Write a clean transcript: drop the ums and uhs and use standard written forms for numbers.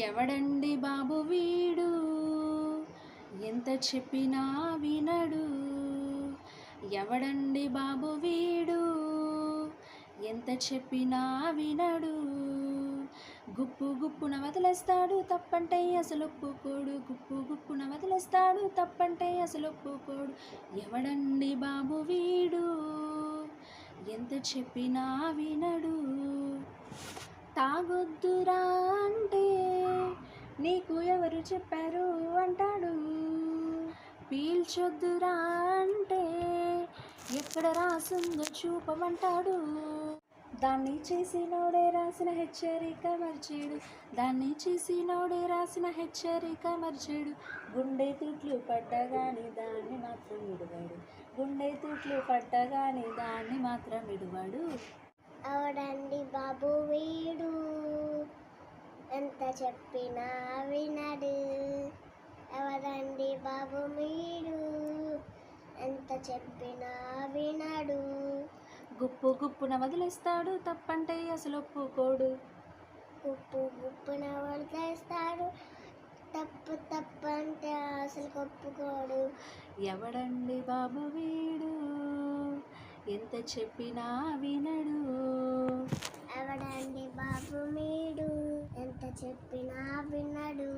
ఎవడండి బాబు వీడు, ఎంత చెప్పినా వినడు. ఎవడండి బాబు వీడు, ఎంత చెప్పినా వినడు. గుప్పు గుప్పున వదిలేస్తాడు, తప్పంటే అసలు ఒప్పుకోడు. గుప్పు గుప్పున వదిలేస్తాడు, తప్పంటే అసలు ఒప్పుకోడు. ఎవడండి బాబు వీడు, ఎంత చెప్పినా వినడు. తాగొద్దురా అంటే నీకు ఎవరు చెప్పారు అంటాడు. పీల్చొద్దురా అంటే ఎక్కడ రాసిందో చూపమంటాడు. దాన్ని చేసినోడే రాసిన హెచ్చరిక మర్చేడు. దాన్ని చేసినోడే రాసిన హెచ్చరిక మర్చేడు. గుండె తూట్లు పడ్డగాని దాన్ని మాత్రం విడువాడు. గుండె తూట్లు పడ్డగాని దాన్ని మాత్రం విడువాడు. ఎవడండి బాబు వీడు, ఎంత చెప్పినా వినడు. ఎవడండి బాబు వీడు, ఎంత చెప్పినా వినడు. గుప్పు గుప్పున వదిలేస్తాడు, తప్పంటే అసలు ఒప్పుకోడు. గుప్పు గుప్పున వదిలేస్తాడు, తప్పు తప్పంటే అసలు ఒప్పుకోడు. ఎవడండి బాబు వీడు, ఎంత చెప్పినా వినడు. ఎవడండి బాబు వీడు, ఎంత చెప్పినా వినడు.